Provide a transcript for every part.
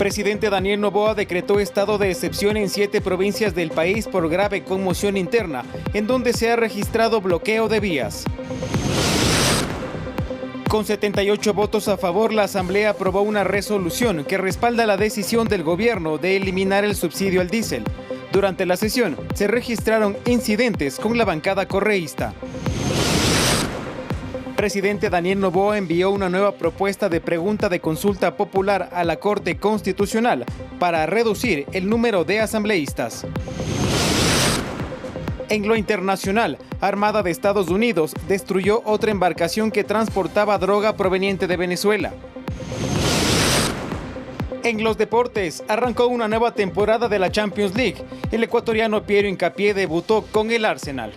Presidente Daniel Noboa decretó estado de excepción en 7 provincias del país por grave conmoción interna, en donde se ha registrado bloqueo de vías. Con 78 votos a favor, la Asamblea aprobó una resolución que respalda la decisión del gobierno de eliminar el subsidio al diésel. Durante la sesión se registraron incidentes con la bancada correísta. Presidente Daniel Noboa envió una nueva propuesta de pregunta de consulta popular a la Corte Constitucional para reducir el número de asambleístas. En lo internacional, Armada de Estados Unidos destruyó otra embarcación que transportaba droga proveniente de Venezuela. En los deportes, arrancó una nueva temporada de la Champions League. El ecuatoriano Piero Hincapié debutó con el Arsenal.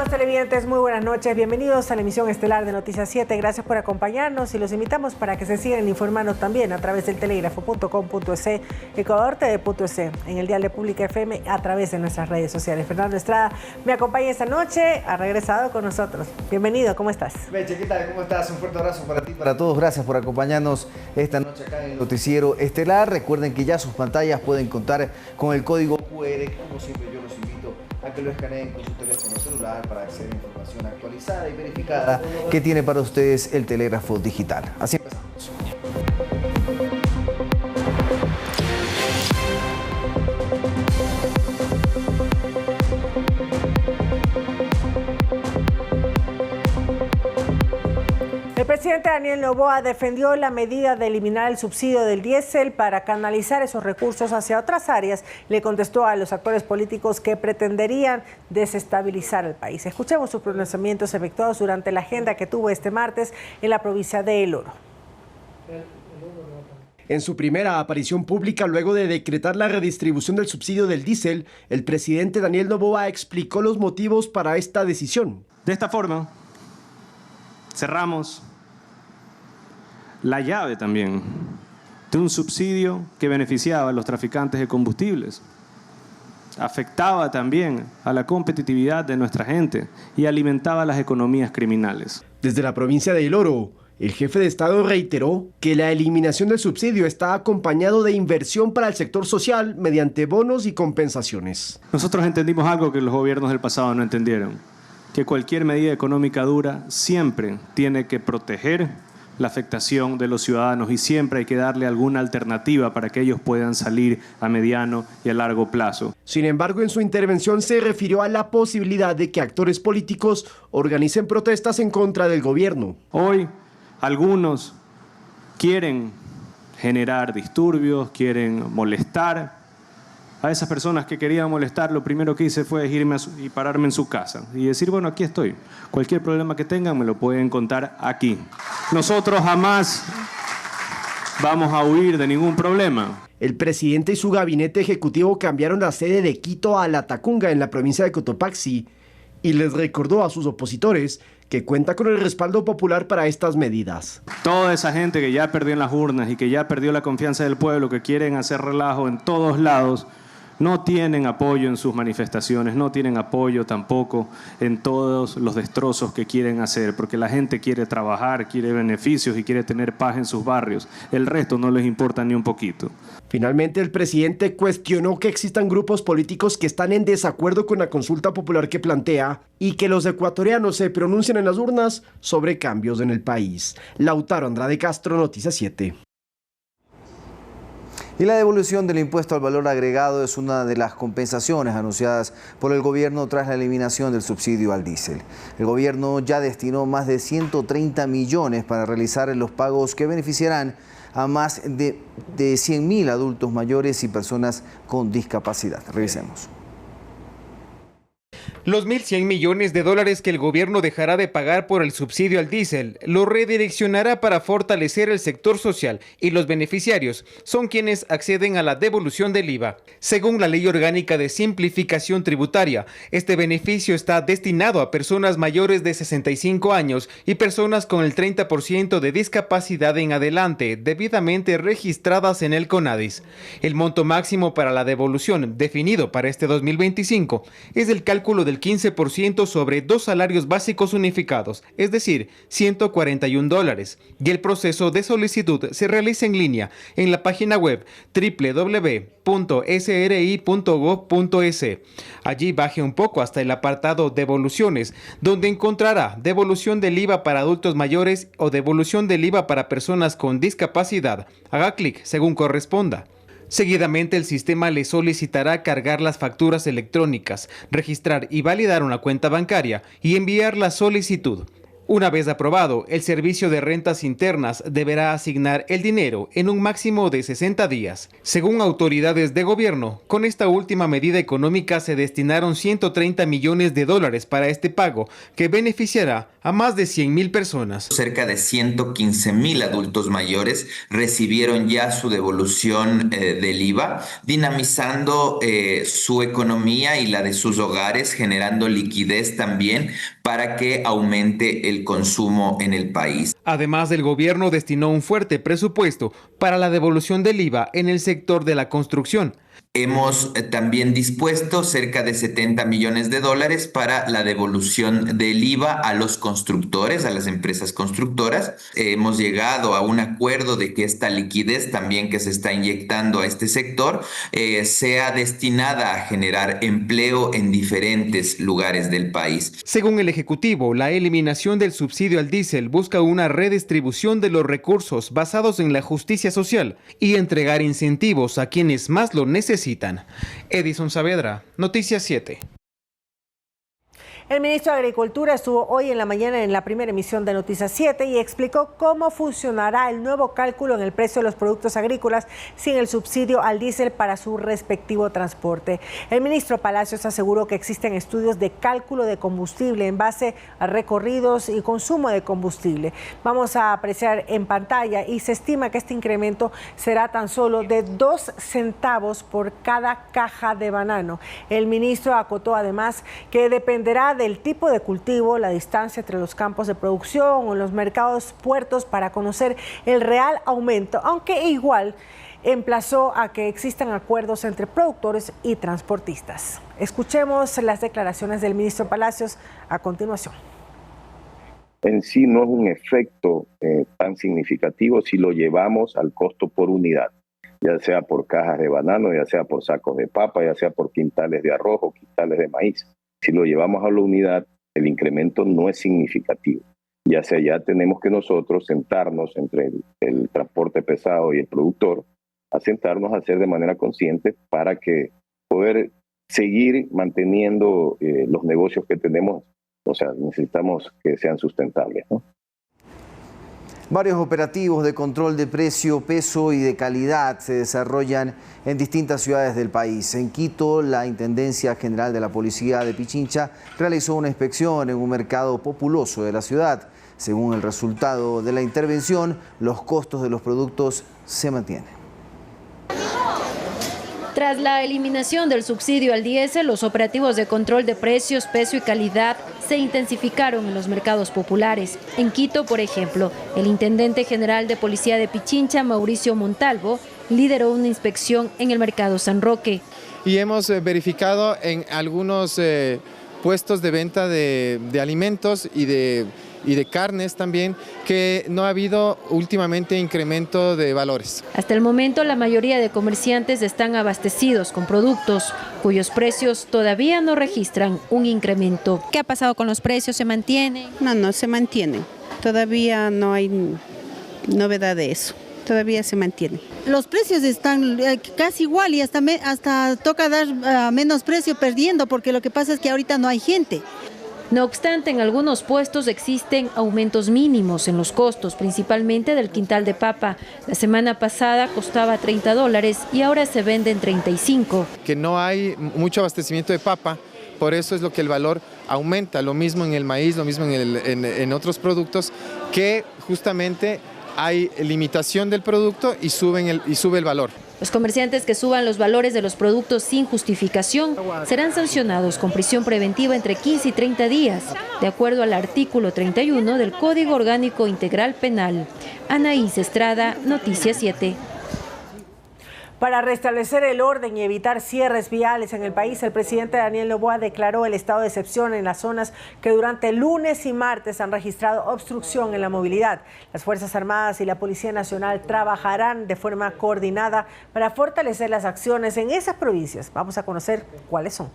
Televidentes, muy buenas noches, bienvenidos a la emisión estelar de Noticias 7, gracias por acompañarnos y los invitamos para que se sigan informando también a través del telégrafo.com.es, ecuadortv.es, en el dial de Pública FM, a través de nuestras redes sociales. Fernando Estrada me acompaña esta noche, ha regresado con nosotros. Bienvenido, ¿cómo estás? Meche, ¿qué tal? ¿Cómo estás? Un fuerte abrazo para ti y para todos. Gracias por acompañarnos esta noche acá en el Noticiero Estelar. Recuerden que ya sus pantallas pueden contar con el código QR, como siempre yo los invito a que lo escaneen con su teléfono celular para acceder a información actualizada y verificada que tiene para ustedes el telégrafo digital. Así empezamos. El presidente Daniel Noboa defendió la medida de eliminar el subsidio del diésel para canalizar esos recursos hacia otras áreas. Le contestó a los actores políticos que pretenderían desestabilizar el país. Escuchemos sus pronunciamientos efectuados durante la agenda que tuvo este martes en la provincia de El Oro. En su primera aparición pública luego de decretar la redistribución del subsidio del diésel, el presidente Daniel Noboa explicó los motivos para esta decisión. De esta forma, cerramos la llave también de un subsidio que beneficiaba a los traficantes de combustibles, afectaba también a la competitividad de nuestra gente y alimentaba las economías criminales. Desde la provincia de El Oro, el jefe de Estado reiteró que la eliminación del subsidio está acompañado de inversión para el sector social mediante bonos y compensaciones. Nosotros entendimos algo que los gobiernos del pasado no entendieron, que cualquier medida económica dura siempre tiene que proteger la afectación de los ciudadanos y siempre hay que darle alguna alternativa para que ellos puedan salir a mediano y a largo plazo. Sin embargo, en su intervención se refirió a la posibilidad de que actores políticos organicen protestas en contra del gobierno. Hoy algunos quieren generar disturbios, quieren molestar. A esas personas que querían molestar, lo primero que hice fue irme y pararme en su casa y decir, bueno, aquí estoy. Cualquier problema que tengan me lo pueden contar aquí. Nosotros jamás vamos a huir de ningún problema. El presidente y su gabinete ejecutivo cambiaron la sede de Quito a Latacunga, en la provincia de Cotopaxi, y les recordó a sus opositores que cuenta con el respaldo popular para estas medidas. Toda esa gente que ya perdió en las urnas y que ya perdió la confianza del pueblo, que quieren hacer relajo en todos lados, no tienen apoyo en sus manifestaciones, no tienen apoyo tampoco en todos los destrozos que quieren hacer, porque la gente quiere trabajar, quiere beneficios y quiere tener paz en sus barrios. El resto no les importa ni un poquito. Finalmente, el presidente cuestionó que existan grupos políticos que están en desacuerdo con la consulta popular que plantea y que los ecuatorianos se pronuncien en las urnas sobre cambios en el país. Lautaro Andrade Castro, Noticias 7. Y la devolución del impuesto al valor agregado es una de las compensaciones anunciadas por el gobierno tras la eliminación del subsidio al diésel. El gobierno ya destinó más de 130 millones para realizar los pagos que beneficiarán a más de 100.000 adultos mayores y personas con discapacidad. Revisemos. Los 1.100 millones de dólares que el gobierno dejará de pagar por el subsidio al diésel lo redireccionará para fortalecer el sector social y los beneficiarios son quienes acceden a la devolución del IVA. Según la Ley Orgánica de Simplificación Tributaria, este beneficio está destinado a personas mayores de 65 años y personas con el 30% de discapacidad en adelante, debidamente registradas en el CONADIS. El monto máximo para la devolución, definido para este 2025, es el cálculo del 15% sobre 2 salarios básicos unificados, es decir, $141, y el proceso de solicitud se realiza en línea en la página web www.sri.gov.es. Allí baje un poco hasta el apartado Devoluciones, donde encontrará devolución del IVA para adultos mayores o devolución del IVA para personas con discapacidad. Haga clic según corresponda. Seguidamente el sistema le solicitará cargar las facturas electrónicas, registrar y validar una cuenta bancaria y enviar la solicitud. Una vez aprobado, el Servicio de Rentas Internas deberá asignar el dinero en un máximo de 60 días. Según autoridades de gobierno, con esta última medida económica se destinaron 130 millones de dólares para este pago, que beneficiará a más de 100.000 personas. Cerca de 115.000 adultos mayores recibieron ya su devolución del IVA, dinamizando su economía y la de sus hogares, generando liquidez también para que aumente el consumo en el país. Además, el gobierno destinó un fuerte presupuesto para la devolución del IVA en el sector de la construcción. Hemos también dispuesto cerca de 70 millones de dólares para la devolución del IVA a los constructores, a las empresas constructoras. Hemos llegado a un acuerdo de que esta liquidez también que se está inyectando a este sector sea destinada a generar empleo en diferentes lugares del país. Según el Ejecutivo, la eliminación del subsidio al diésel busca una redistribución de los recursos basados en la justicia social y entregar incentivos a quienes más lo necesitan. Edison Saavedra, Noticias 7. El ministro de Agricultura estuvo hoy en la mañana en la primera emisión de Noticias 7 y explicó cómo funcionará el nuevo cálculo en el precio de los productos agrícolas sin el subsidio al diésel para su respectivo transporte. El ministro Palacios aseguró que existen estudios de cálculo de combustible en base a recorridos y consumo de combustible. Vamos a apreciar en pantalla y se estima que este incremento será tan solo de 2 centavos por cada caja de banano. El ministro acotó además que dependerá del tipo de cultivo, la distancia entre los campos de producción o los mercados puertos para conocer el real aumento, aunque igual emplazó a que existan acuerdos entre productores y transportistas. Escuchemos las declaraciones del ministro Palacios a continuación. En sí no es un efecto tan significativo si lo llevamos al costo por unidad, ya sea por cajas de banano, ya sea por sacos de papa, ya sea por quintales de arroz o quintales de maíz. Si lo llevamos a la unidad, el incremento no es significativo. Ya sea, ya tenemos que nosotros sentarnos entre el transporte pesado y el productor, a sentarnos a hacer de manera consciente para que poder seguir manteniendo los negocios que tenemos. O sea, necesitamos que sean sustentables, ¿no? Varios operativos de control de precio, peso y de calidad se desarrollan en distintas ciudades del país. En Quito, la Intendencia General de la Policía de Pichincha realizó una inspección en un mercado populoso de la ciudad. Según el resultado de la intervención, los costos de los productos se mantienen. Tras la eliminación del subsidio al diésel, los operativos de control de precios, peso y calidad se intensificaron en los mercados populares. En Quito, por ejemplo, el intendente general de Policía de Pichincha, Mauricio Montalvo, lideró una inspección en el mercado San Roque. Y hemos verificado en algunos puestos de venta de alimentos y de carnes también, que no ha habido últimamente incremento de valores. Hasta el momento la mayoría de comerciantes están abastecidos con productos cuyos precios todavía no registran un incremento. ¿Qué ha pasado con los precios? ¿Se mantienen? No se mantienen. Todavía no hay novedad de eso. Todavía se mantiene. Los precios están casi igual y hasta toca dar menos precio perdiendo, porque lo que pasa es que ahorita no hay gente. No obstante, en algunos puestos existen aumentos mínimos en los costos, principalmente del quintal de papa. La semana pasada costaba $30 y ahora se vende en 35. Que no hay mucho abastecimiento de papa por eso es lo que el valor aumenta, lo mismo en el maíz, lo mismo en otros productos, que justamente hay limitación del producto y sube el valor. Los comerciantes que suban los valores de los productos sin justificación serán sancionados con prisión preventiva entre 15 y 30 días, de acuerdo al artículo 31 del Código Orgánico Integral Penal. Anaís Estrada, Noticias 7. Para restablecer el orden y evitar cierres viales en el país, el presidente Daniel Noboa declaró el estado de excepción en las zonas que durante lunes y martes han registrado obstrucción en la movilidad. Las Fuerzas Armadas y la Policía Nacional trabajarán de forma coordinada para fortalecer las acciones en esas provincias. Vamos a conocer cuáles son.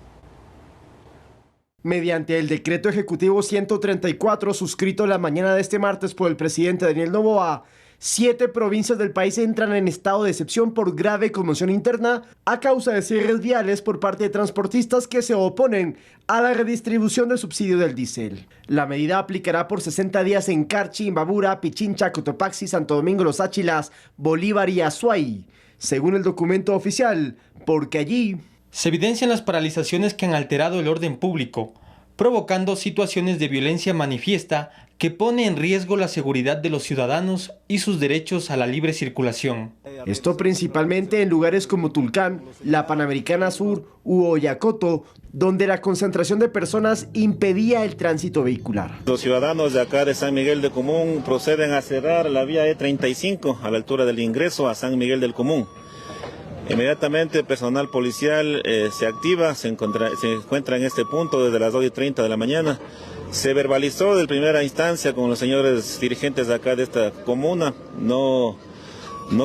Mediante el decreto ejecutivo 134 suscrito la mañana de este martes por el presidente Daniel Noboa, 7 provincias del país entran en estado de excepción por grave conmoción interna a causa de cierres viales por parte de transportistas que se oponen a la redistribución del subsidio del diésel. La medida aplicará por 60 días en Carchi, Imbabura, Pichincha, Cotopaxi, Santo Domingo, Los Áchilas, Bolívar y Azuay, según el documento oficial, porque allí se evidencian las paralizaciones que han alterado el orden público, provocando situaciones de violencia manifiesta que pone en riesgo la seguridad de los ciudadanos y sus derechos a la libre circulación. Esto principalmente en lugares como Tulcán, la Panamericana Sur u Oyacoto, donde la concentración de personas impedía el tránsito vehicular. Los ciudadanos de acá de San Miguel del Común proceden a cerrar la vía E35 a la altura del ingreso a San Miguel del Común. Inmediatamente el personal policial se activa, se encuentra en este punto desde las 2:30 de la mañana. Se verbalizó de primera instancia con los señores dirigentes de acá de esta comuna. No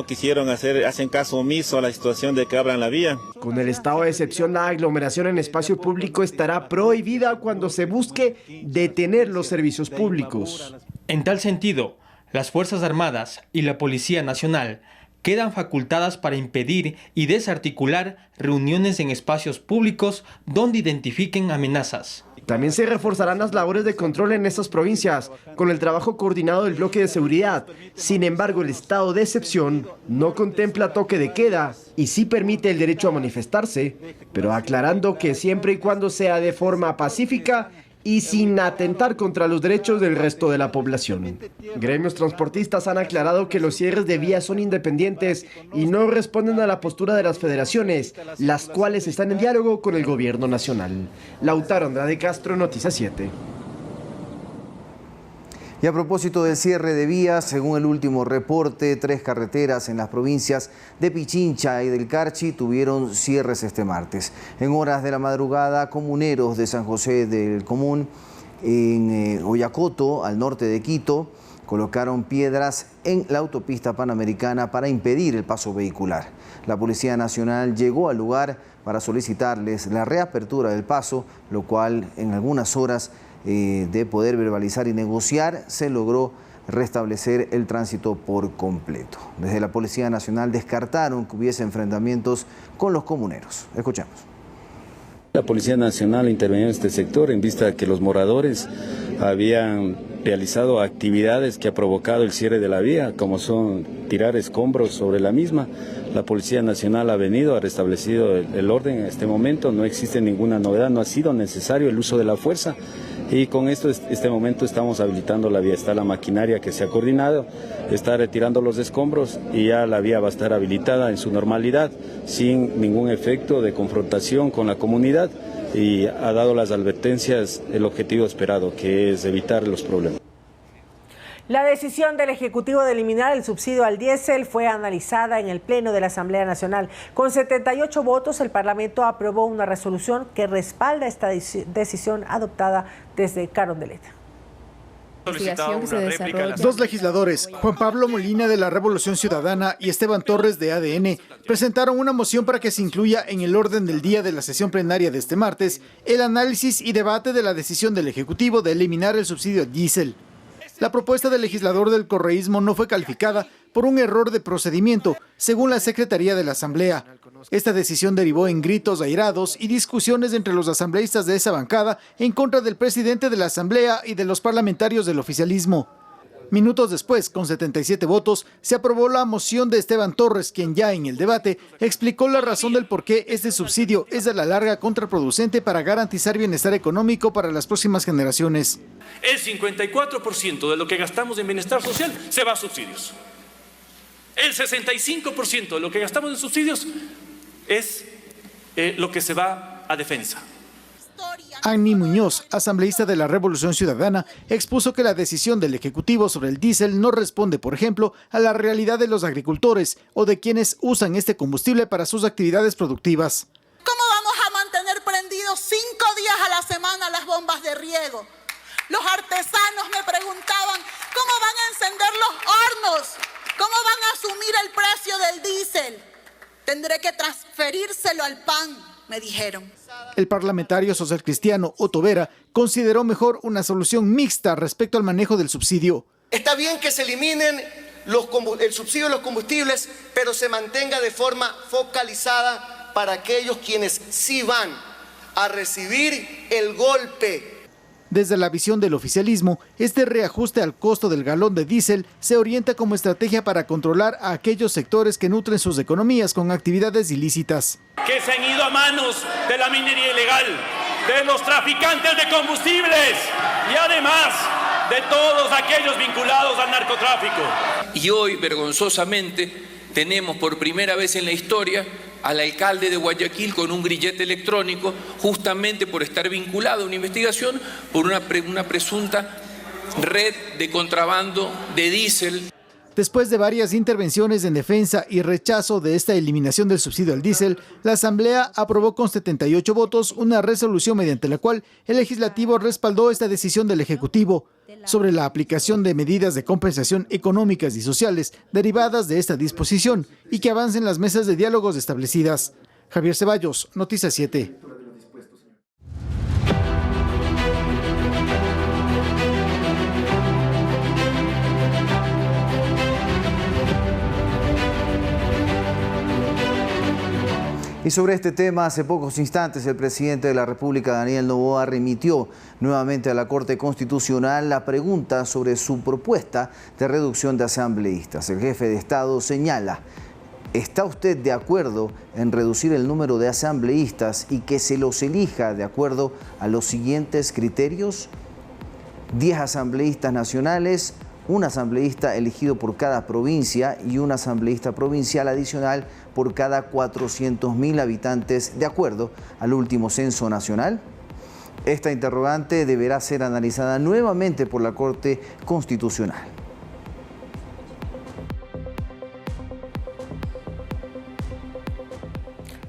quisieron hacen caso omiso a la situación de que abran la vía. Con el estado de excepción, la aglomeración en espacio público estará prohibida cuando se busque detener los servicios públicos. En tal sentido, las Fuerzas Armadas y la Policía Nacional quedan facultadas para impedir y desarticular reuniones en espacios públicos donde identifiquen amenazas. También se reforzarán las labores de control en estas provincias, con el trabajo coordinado del bloque de seguridad. Sin embargo, el estado de excepción no contempla toque de queda y sí permite el derecho a manifestarse, pero aclarando que siempre y cuando sea de forma pacífica y sin atentar contra los derechos del resto de la población. Gremios transportistas han aclarado que los cierres de vías son independientes y no responden a la postura de las federaciones, las cuales están en diálogo con el gobierno nacional. Lautaro Andrade Castro, Noticias 7. Y a propósito del cierre de vías, según el último reporte, 3 carreteras en las provincias de Pichincha y del Carchi tuvieron cierres este martes. En horas de la madrugada, comuneros de San José del Común, en Oyacoto, al norte de Quito, colocaron piedras en la autopista panamericana para impedir el paso vehicular. La Policía Nacional llegó al lugar para solicitarles la reapertura del paso, lo cual en algunas horas de poder verbalizar y negociar, se logró restablecer el tránsito por completo. Desde la Policía Nacional descartaron que hubiese enfrentamientos con los comuneros. Escuchemos. La Policía Nacional intervenió en este sector en vista de que los moradores habían realizado actividades que ha provocado el cierre de la vía, como son tirar escombros sobre la misma. La Policía Nacional ha venido, ha restablecido el orden en este momento, no existe ninguna novedad, no ha sido necesario el uso de la fuerza. Y con este momento estamos habilitando la vía, está la maquinaria que se ha coordinado, está retirando los escombros y ya la vía va a estar habilitada en su normalidad, sin ningún efecto de confrontación con la comunidad y ha dado las advertencias el objetivo esperado, que es evitar los problemas. La decisión del Ejecutivo de eliminar el subsidio al diésel fue analizada en el Pleno de la Asamblea Nacional. Con 78 votos, el Parlamento aprobó una resolución que respalda esta decisión adoptada desde Carondelet. Dos legisladores, Juan Pablo Molina de la Revolución Ciudadana y Esteban Torres de ADN, presentaron una moción para que se incluya en el orden del día de la sesión plenaria de este martes el análisis y debate de la decisión del Ejecutivo de eliminar el subsidio al diésel. La propuesta del legislador del correísmo no fue calificada por un error de procedimiento, según la Secretaría de la Asamblea. Esta decisión derivó en gritos airados y discusiones entre los asambleístas de esa bancada en contra del presidente de la Asamblea y de los parlamentarios del oficialismo. Minutos después, con 77 votos, se aprobó la moción de Esteban Torres, quien ya en el debate explicó la razón del por qué este subsidio es a la larga contraproducente para garantizar bienestar económico para las próximas generaciones. El 54% de lo que gastamos en bienestar social se va a subsidios. El 65% de lo que gastamos en subsidios es lo que se va a defensa. Annie Muñoz, asambleísta de la Revolución Ciudadana, expuso que la decisión del Ejecutivo sobre el diésel no responde, por ejemplo, a la realidad de los agricultores o de quienes usan este combustible para sus actividades productivas. ¿Cómo vamos a mantener prendidos 5 días a la semana las bombas de riego? Los artesanos me preguntaban, ¿cómo van a encender los hornos? ¿Cómo van a asumir el precio del diésel? Tendré que transferírselo al pan, me dijeron. El parlamentario socialcristiano Otto Vera consideró mejor una solución mixta respecto al manejo del subsidio. Está bien que se eliminen el subsidio de los combustibles, pero se mantenga de forma focalizada para aquellos quienes sí van a recibir el golpe. Desde la visión del oficialismo, este reajuste al costo del galón de diésel se orienta como estrategia para controlar a aquellos sectores que nutren sus economías con actividades ilícitas. Que se han ido a manos de la minería ilegal, de los traficantes de combustibles y además de todos aquellos vinculados al narcotráfico. Y hoy, vergonzosamente, tenemos por primera vez en la historia al alcalde de Guayaquil con un grillete electrónico, justamente por estar vinculado a una investigación por una presunta red de contrabando de diésel. Después de varias intervenciones en defensa y rechazo de esta eliminación del subsidio al diésel, la Asamblea aprobó con 78 votos una resolución mediante la cual el Legislativo respaldó esta decisión del Ejecutivo sobre la aplicación de medidas de compensación económicas y sociales derivadas de esta disposición y que avancen las mesas de diálogos establecidas. Javier Ceballos, Noticias 7. Y sobre este tema, hace pocos instantes el presidente de la República, Daniel Noboa, remitió nuevamente a la Corte Constitucional la pregunta sobre su propuesta de reducción de asambleístas. El jefe de Estado señala: ¿está usted de acuerdo en reducir el número de asambleístas y que se los elija de acuerdo a los siguientes criterios? 10 asambleístas nacionales, un asambleísta elegido por cada provincia y un asambleísta provincial adicional por cada 400.000 habitantes, de acuerdo al último censo nacional. Esta interrogante deberá ser analizada nuevamente por la Corte Constitucional.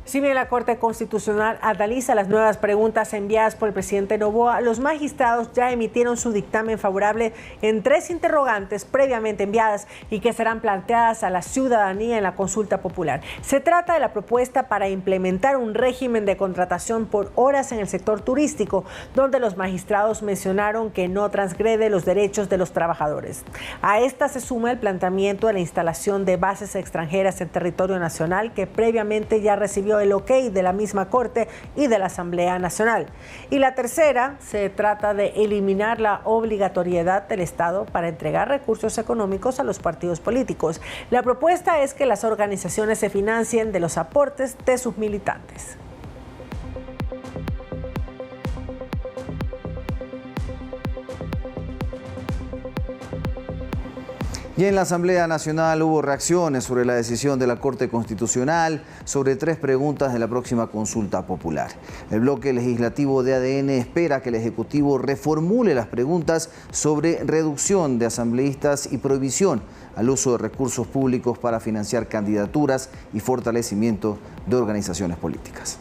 Si bien la Corte Constitucional analiza las nuevas preguntas enviadas por el presidente Noboa, los magistrados ya emitieron su dictamen favorable en 3 interrogantes previamente enviadas y que serán planteadas a la ciudadanía en la consulta popular. Se trata de la propuesta para implementar un régimen de contratación por horas en el sector turístico, donde los magistrados mencionaron que no transgrede los derechos de los trabajadores. A esta se suma el planteamiento de la instalación de bases extranjeras en territorio nacional, que previamente ya recibió el ok de la misma Corte y de la Asamblea Nacional. Y la tercera, se trata de eliminar la obligatoriedad del Estado para entregar recursos económicos a los partidos políticos. La propuesta es que las organizaciones se financien de los aportes de sus militantes. Y en la Asamblea Nacional hubo reacciones sobre la decisión de la Corte Constitucional sobre 3 preguntas de la próxima consulta popular. El bloque legislativo de ADN espera que el Ejecutivo reformule las preguntas sobre reducción de asambleístas y prohibición al uso de recursos públicos para financiar candidaturas y fortalecimiento de organizaciones políticas.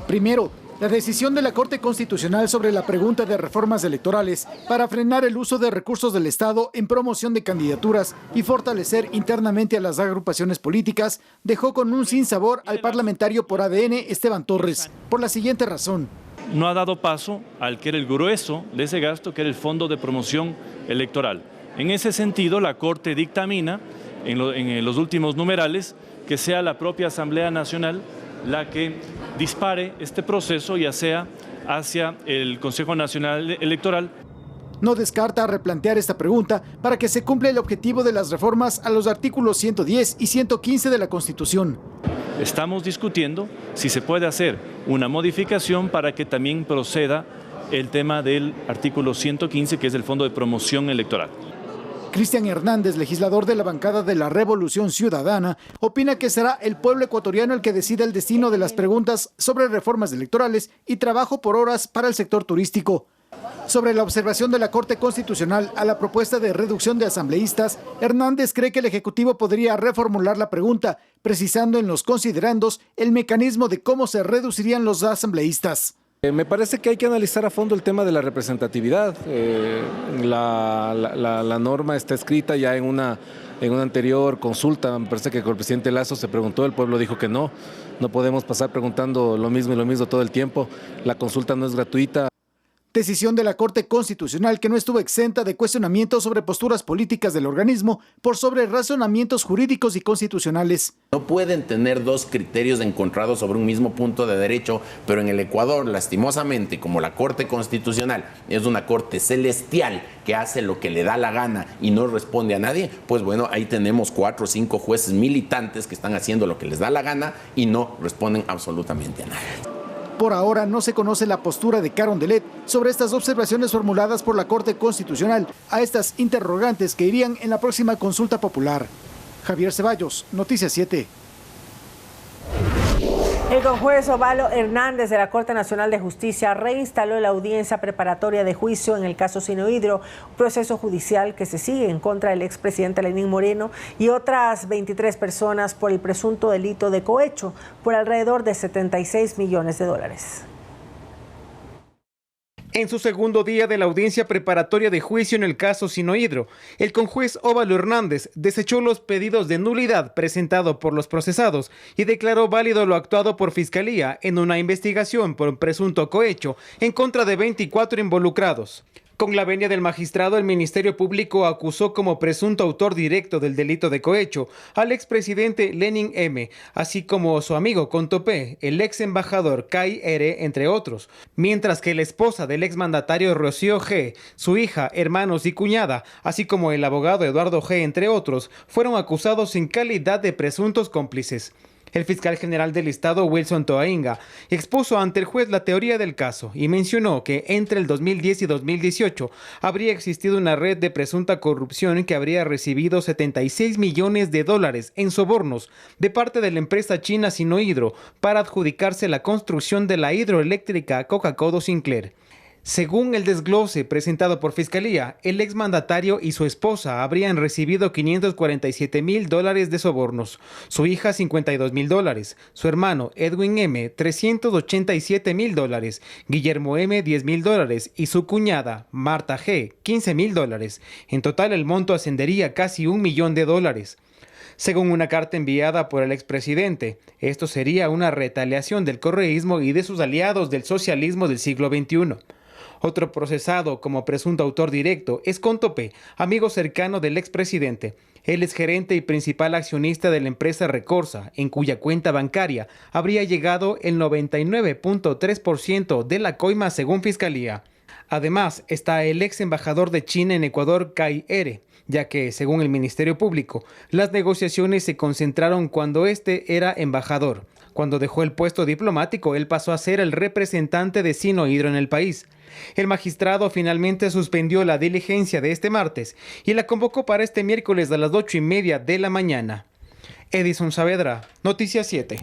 Primero, la decisión de la Corte Constitucional sobre la pregunta de reformas electorales para frenar el uso de recursos del Estado en promoción de candidaturas y fortalecer internamente a las agrupaciones políticas dejó con un sinsabor al parlamentario por ADN Esteban Torres, por la siguiente razón. No ha dado paso al que era el grueso de ese gasto, que era el Fondo de Promoción Electoral. En ese sentido, la Corte dictamina en los últimos numerales que sea la propia Asamblea Nacional la que dispare este proceso, ya sea hacia el Consejo Nacional Electoral. no descarta replantear esta pregunta para que se cumpla el objetivo de las reformas a los artículos 110 y 115 de la Constitución. Estamos discutiendo si se puede hacer una modificación para que también proceda el tema del artículo 115, que es el Fondo de Promoción Electoral. Cristian Hernández, legislador de la bancada de la Revolución Ciudadana, opina que será el pueblo ecuatoriano el que decida el destino de las preguntas sobre reformas electorales y trabajo por horas para el sector turístico. Sobre la observación de la Corte Constitucional a la propuesta de reducción de asambleístas, Hernández cree que el Ejecutivo podría reformular la pregunta, precisando en los considerandos el mecanismo de cómo se reducirían los asambleístas. Me parece que hay que analizar a fondo el tema de la representatividad. La norma está escrita ya en una anterior consulta. Me parece que con el presidente Lasso se preguntó, el pueblo dijo que no podemos pasar preguntando lo mismo y lo mismo todo el tiempo. La consulta no es gratuita. Decisión de la Corte Constitucional que no estuvo exenta de cuestionamientos sobre posturas políticas del organismo por sobre razonamientos jurídicos y constitucionales. No pueden tener dos criterios encontrados sobre un mismo punto de derecho, pero en el Ecuador, lastimosamente, como la Corte Constitucional es una corte celestial que hace lo que le da la gana y no responde a nadie, pues bueno, ahí tenemos 4 o 5 jueces militantes que están haciendo lo que les da la gana y no responden absolutamente a nadie. Por ahora no se conoce la postura de Carondelet sobre estas observaciones formuladas por la Corte Constitucional a estas interrogantes que irían en la próxima consulta popular. Javier Ceballos, Noticias 7. El conjuez Ovalo Hernández de la Corte Nacional de Justicia reinstaló la audiencia preparatoria de juicio en el caso Sinohydro, un proceso judicial que se sigue en contra del expresidente Lenín Moreno y otras 23 personas por el presunto delito de cohecho por alrededor de $76 millones. En su segundo día de la audiencia preparatoria de juicio en el caso Sinohydro, el conjuez Ovalo Hernández desechó los pedidos de nulidad presentados por los procesados y declaró válido lo actuado por Fiscalía en una investigación por un presunto cohecho en contra de 24 involucrados. Con la venia del magistrado, el Ministerio Público acusó como presunto autor directo del delito de cohecho al expresidente Lenín M., así como su amigo Contopé, el ex embajador Kai R., entre otros, mientras que la esposa del exmandatario Rocío G., su hija, hermanos y cuñada, así como el abogado Eduardo G., entre otros, fueron acusados en calidad de presuntos cómplices. El fiscal general del Estado, Wilson Toainga, expuso ante el juez la teoría del caso y mencionó que entre el 2010 y 2018 habría existido una red de presunta corrupción que habría recibido $76 millones en sobornos de parte de la empresa china Sinohydro para adjudicarse la construcción de la hidroeléctrica Coca-Cola Sinclair. Según el desglose presentado por Fiscalía, el exmandatario y su esposa habrían recibido $547,000 de sobornos, su hija $52,000, su hermano Edwin M. $387,000, Guillermo M. $10,000 y su cuñada Marta G. $15,000. En total el monto ascendería a casi $1 millón. Según una carta enviada por el expresidente, esto sería una retaliación del correísmo y de sus aliados del socialismo del siglo XXI. Otro procesado como presunto autor directo es Contopé, amigo cercano del expresidente. Él es gerente y principal accionista de la empresa Recorsa, en cuya cuenta bancaria habría llegado el 99.3% de la coima según Fiscalía. Además, está el ex embajador de China en Ecuador, Kai R., ya que, según el Ministerio Público, las negociaciones se concentraron cuando este era embajador. Cuando dejó el puesto diplomático, él pasó a ser el representante de Sinohydro en el país. El magistrado finalmente suspendió la diligencia de este martes y la convocó para este miércoles a las 8:30 de la mañana. Edison Saavedra, Noticias 7.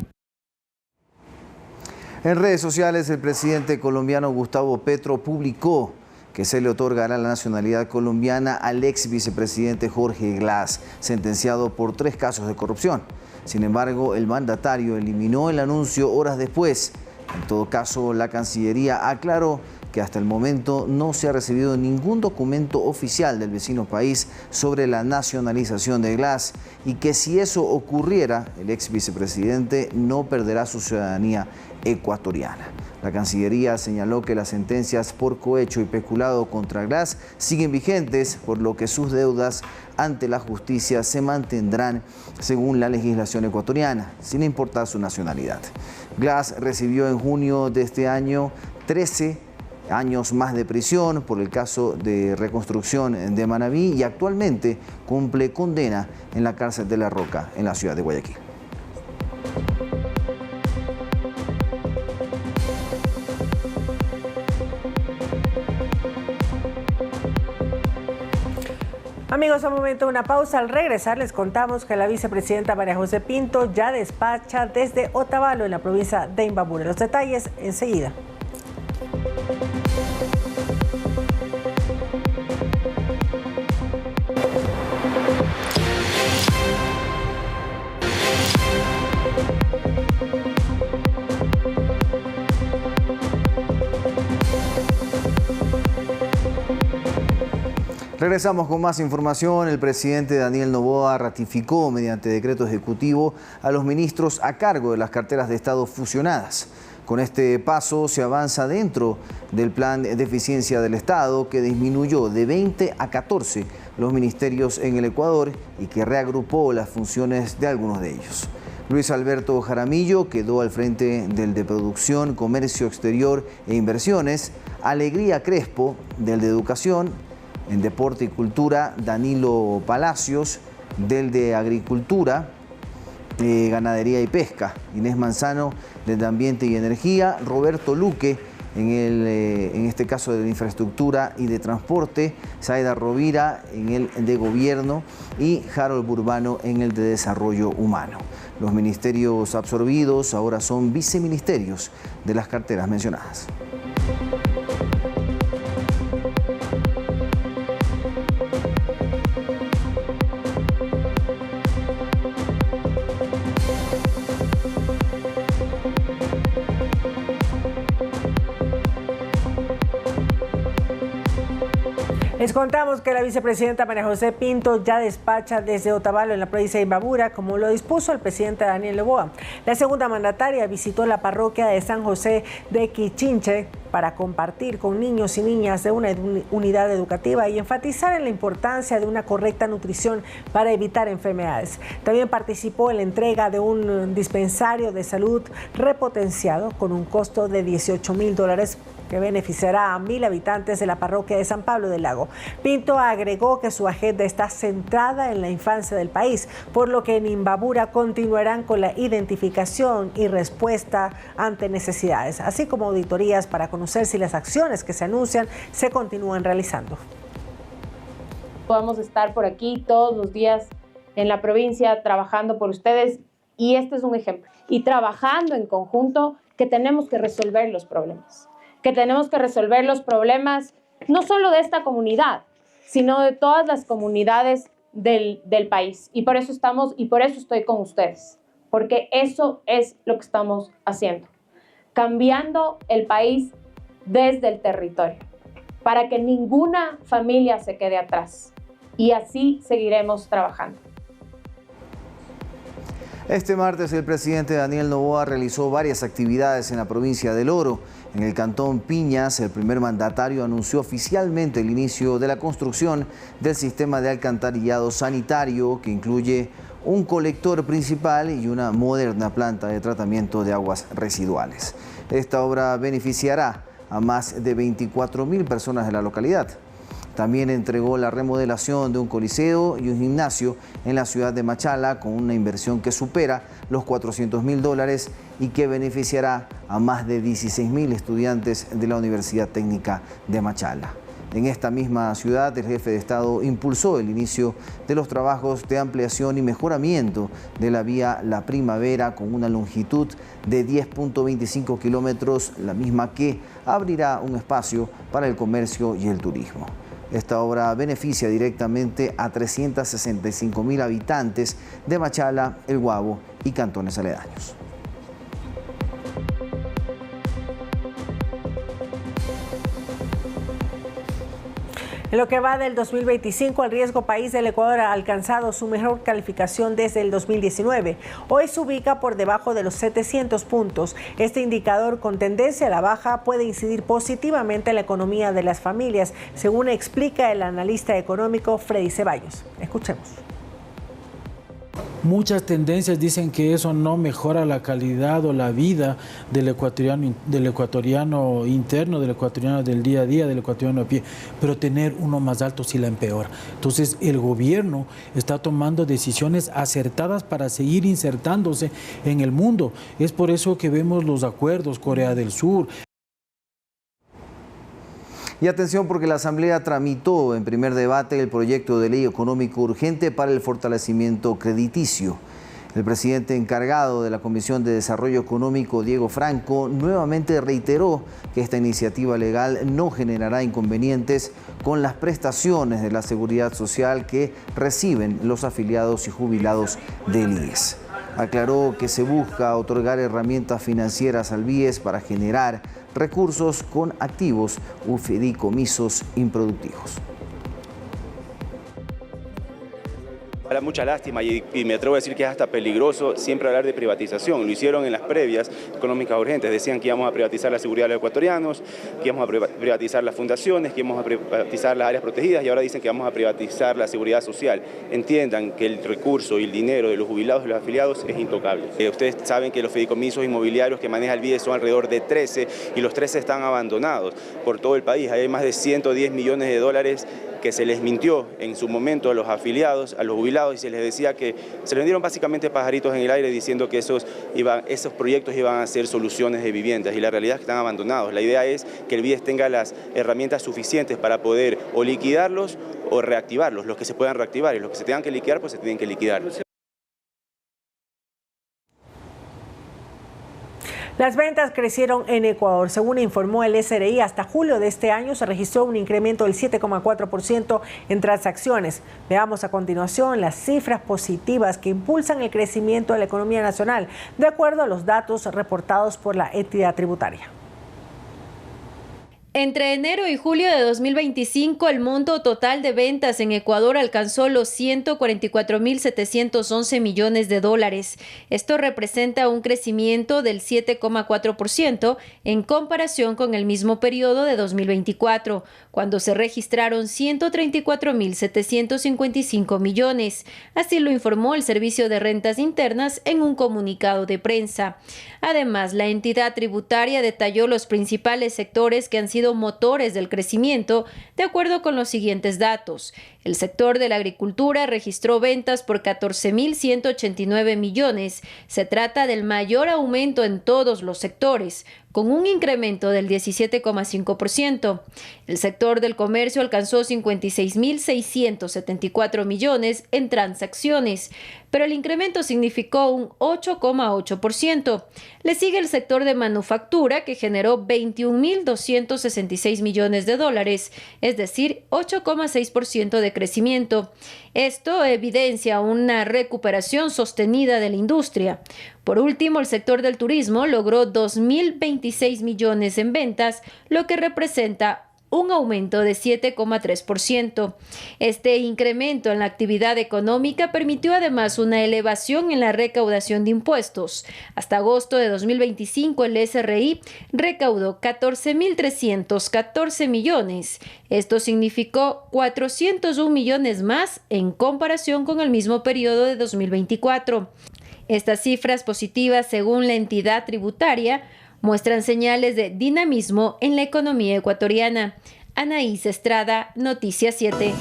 En redes sociales, el presidente colombiano Gustavo Petro publicó que se le otorgará la nacionalidad colombiana al ex vicepresidente Jorge Glass, sentenciado por 3 casos de corrupción. Sin embargo, el mandatario eliminó el anuncio horas después. En todo caso, la Cancillería aclaró que hasta el momento no se ha recibido ningún documento oficial del vecino país sobre la nacionalización de Glass y que si eso ocurriera, el ex vicepresidente no perderá su ciudadanía ecuatoriana. La Cancillería señaló que las sentencias por cohecho y peculado contra Glass siguen vigentes, por lo que sus deudas ante la justicia se mantendrán según la legislación ecuatoriana, sin importar su nacionalidad. Glass recibió en junio de este año 13 años más de prisión por el caso de reconstrucción de Manabí y actualmente cumple condena en la cárcel de La Roca, en la ciudad de Guayaquil. Amigos, un momento, una pausa. Al regresar les contamos que la vicepresidenta María José Pinto ya despacha desde Otavalo, en la provincia de Imbabura. Los detalles enseguida. Regresamos con más información. El presidente Daniel Noboa ratificó mediante decreto ejecutivo a los ministros a cargo de las carteras de Estado fusionadas. Con este paso se avanza dentro del plan de eficiencia del Estado, que disminuyó de 20 a 14 los ministerios en el Ecuador y que reagrupó las funciones de algunos de ellos. Luis Alberto Jaramillo quedó al frente del de Producción, Comercio Exterior e Inversiones. Alegría Crespo, del de Educación. En Deporte y Cultura, Danilo Palacios, del de Agricultura, Ganadería y Pesca. Inés Manzano, del de Ambiente y Energía. Roberto Luque, en este caso de Infraestructura y de Transporte. Zaida Rovira, en el de Gobierno. Y Harold Burbano, en el de Desarrollo Humano. Los ministerios absorbidos ahora son viceministerios de las carteras mencionadas. Les contamos que la vicepresidenta María José Pinto ya despacha desde Otavalo, en la provincia de Imbabura, como lo dispuso el presidente Daniel Noboa. La segunda mandataria visitó la parroquia de San José de Quichinche para compartir con niños y niñas de una unidad educativa y enfatizar en la importancia de una correcta nutrición para evitar enfermedades. También participó en la entrega de un dispensario de salud repotenciado con un costo de $18,000 que beneficiará a 1,000 habitantes de la parroquia de San Pablo del Lago. Pinto agregó que su agenda está centrada en la infancia del país, por lo que en Imbabura continuarán con la identificación y respuesta ante necesidades, así como auditorías para conocer si las acciones que se anuncian se continúan realizando. Podamos estar por aquí todos los días en la provincia trabajando por ustedes, y este es un ejemplo. Y trabajando en conjunto, que tenemos que resolver los problemas. Que tenemos que resolver los problemas no solo de esta comunidad, sino de todas las comunidades del país. Y por eso estoy con ustedes, porque eso es lo que estamos haciendo. Cambiando el país desde el territorio, para que ninguna familia se quede atrás. Y así seguiremos trabajando. Este martes el presidente Daniel Noboa realizó varias actividades en la provincia del Oro. En el cantón Piñas, el primer mandatario anunció oficialmente el inicio de la construcción del sistema de alcantarillado sanitario, que incluye un colector principal y una moderna planta de tratamiento de aguas residuales. Esta obra beneficiará a más de 24,000 personas de la localidad. También entregó la remodelación de un coliseo y un gimnasio en la ciudad de Machala, con una inversión que supera los $400,000 y que beneficiará a más de 16,000 estudiantes de la Universidad Técnica de Machala. En esta misma ciudad, el jefe de Estado impulsó el inicio de los trabajos de ampliación y mejoramiento de la vía La Primavera, con una longitud de 10.25 kilómetros, la misma que abrirá un espacio para el comercio y el turismo. Esta obra beneficia directamente a 365,000 habitantes de Machala, El Guabo y cantones aledaños. En lo que va del 2025, el riesgo país del Ecuador ha alcanzado su mejor calificación desde el 2019. Hoy se ubica por debajo de los 700 puntos. Este indicador, con tendencia a la baja, puede incidir positivamente en la economía de las familias, según explica el analista económico Freddy Ceballos. Escuchemos. Muchas tendencias dicen que eso no mejora la calidad o la vida del ecuatoriano interno, del ecuatoriano del día a día, del ecuatoriano a pie, pero tener uno más alto sí la empeora. Entonces el gobierno está tomando decisiones acertadas para seguir insertándose en el mundo. Es por eso que vemos los acuerdos Corea del Sur. Y atención, porque la Asamblea tramitó en primer debate el proyecto de ley económico urgente para el fortalecimiento crediticio. El presidente encargado de la Comisión de Desarrollo Económico, Diego Franco, nuevamente reiteró que esta iniciativa legal no generará inconvenientes con las prestaciones de la seguridad social que reciben los afiliados y jubilados del IES. Aclaró que se busca otorgar herramientas financieras al BIES para generar recursos con activos u fideicomisos improductivos. Da mucha lástima y me atrevo a decir que es hasta peligroso siempre hablar de privatización. Lo hicieron en las previas económicas urgentes. Decían que íbamos a privatizar la seguridad de los ecuatorianos, que íbamos a privatizar las fundaciones, que íamos a privatizar las áreas protegidas y ahora dicen que vamos a privatizar la seguridad social. Entiendan que el recurso y el dinero de los jubilados y los afiliados es intocable. Ustedes saben que los fideicomisos inmobiliarios que maneja el BIES son alrededor de 13 y los 13 están abandonados por todo el país. Hay más de 110 millones de dólares que se les mintió en su momento a los afiliados, a los jubilados, y se les decía que se les dieron básicamente pajaritos en el aire diciendo que esos proyectos iban a ser soluciones de viviendas, y la realidad es que están abandonados. La idea es que el BIES tenga las herramientas suficientes para poder o liquidarlos o reactivarlos, los que se puedan reactivar, y los que se tengan que liquidar, pues se tienen que liquidar. Las ventas crecieron en Ecuador. Según informó el SRI, hasta julio de este año se registró un incremento del 7,4% en transacciones. Veamos a continuación las cifras positivas que impulsan el crecimiento de la economía nacional, de acuerdo a los datos reportados por la entidad tributaria. Entre enero y julio de 2025, el monto total de ventas en Ecuador alcanzó los 144.711 millones de dólares. Esto representa un crecimiento del 7,4% en comparación con el mismo periodo de 2024, cuando se registraron 134.755 millones. Así lo informó el Servicio de Rentas Internas en un comunicado de prensa. Además, la entidad tributaria detalló los principales sectores que han sido motores del crecimiento, de acuerdo con los siguientes datos. El sector de la agricultura registró ventas por 14.189 millones. Se trata del mayor aumento en todos los sectores, con un incremento del 17,5%. El sector del comercio alcanzó 56.674 millones en transacciones, pero el incremento significó un 8,8%. Le sigue el sector de manufactura, que generó 21.266 millones de dólares, es decir, 8,6% de crecimiento. Esto evidencia una recuperación sostenida de la industria. Por último, el sector del turismo logró 2.026 millones en ventas, lo que representa un aumento de 7,3%. Este incremento en la actividad económica permitió además una elevación en la recaudación de impuestos. Hasta agosto de 2025, el SRI recaudó 14.314 millones. Esto significó 401 millones más en comparación con el mismo periodo de 2024. Estas cifras positivas, según la entidad tributaria, muestran señales de dinamismo en la economía ecuatoriana. Anaís Estrada, Noticias 7.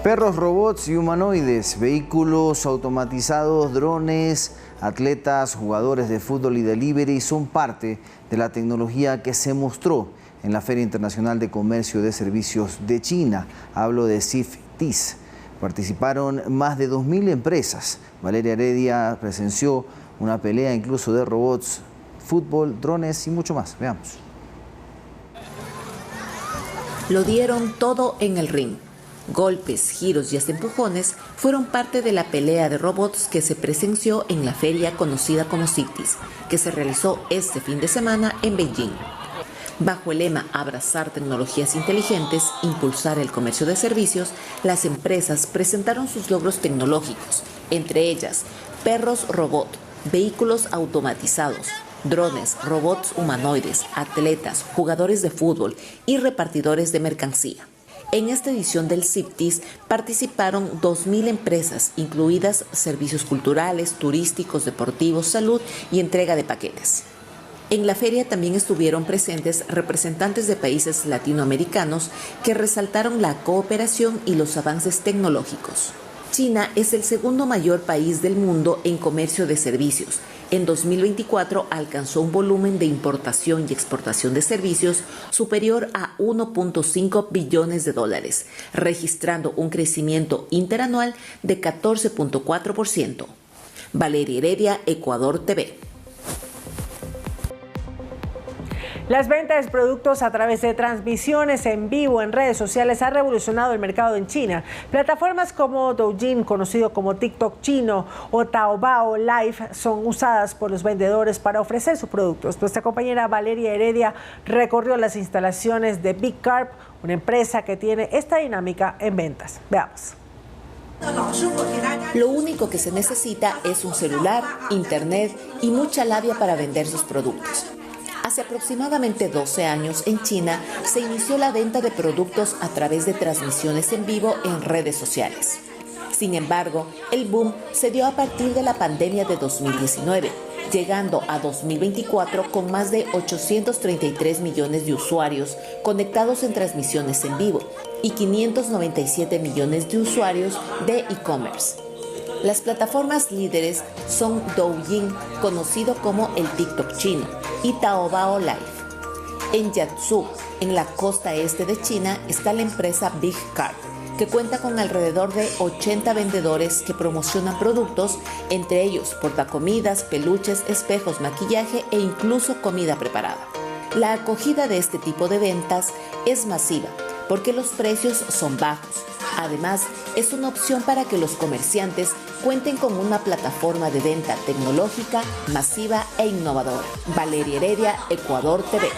Perros, robots y humanoides, vehículos automatizados, drones, atletas, jugadores de fútbol y delivery son parte de la tecnología que se mostró en la Feria Internacional de Comercio de Servicios de China. Hablo de CIFTIS. Participaron más de 2.000 empresas. Valeria Heredia presenció una pelea incluso de robots, fútbol, drones y mucho más. Veamos. Lo dieron todo en el ring. Golpes, giros y hasta empujones fueron parte de la pelea de robots que se presenció en la feria conocida como CIFTIS, que se realizó este fin de semana en Beijing. Bajo el lema Abrazar tecnologías inteligentes, impulsar el comercio de servicios, las empresas presentaron sus logros tecnológicos, entre ellas perros robot, vehículos automatizados, drones, robots humanoides, atletas, jugadores de fútbol y repartidores de mercancía. En esta edición del CIFTIS participaron 2.000 empresas, incluidas servicios culturales, turísticos, deportivos, salud y entrega de paquetes. En la feria también estuvieron presentes representantes de países latinoamericanos que resaltaron la cooperación y los avances tecnológicos. China es el segundo mayor país del mundo en comercio de servicios. En 2024 alcanzó un volumen de importación y exportación de servicios superior a 1.5 billones de dólares, registrando un crecimiento interanual de 14.4%. Valeria Heredia, Ecuador TV. Las ventas de productos a través de transmisiones en vivo en redes sociales han revolucionado el mercado en China. Plataformas como Douyin, conocido como TikTok chino, o Taobao Live son usadas por los vendedores para ofrecer sus productos. Nuestra compañera Valeria Heredia recorrió las instalaciones de Big Carp, una empresa que tiene esta dinámica en ventas. Veamos. Lo único que se necesita es un celular, internet y mucha labia para vender sus productos. Hace aproximadamente 12 años en China se inició la venta de productos a través de transmisiones en vivo en redes sociales. Sin embargo, el boom se dio a partir de la pandemia de 2019, llegando a 2024 con más de 833 millones de usuarios conectados en transmisiones en vivo y 597 millones de usuarios de e-commerce. Las plataformas líderes son Douyin, conocido como el TikTok chino, y Taobao Live. En Jiangsu, en la costa este de China, está la empresa Big Carp, que cuenta con alrededor de 80 vendedores que promocionan productos, entre ellos portacomidas, peluches, espejos, maquillaje e incluso comida preparada. La acogida de este tipo de ventas es masiva, porque los precios son bajos. Además, es una opción para que los comerciantes cuenten con una plataforma de venta tecnológica, masiva e innovadora. Valeria Heredia, Ecuador TV.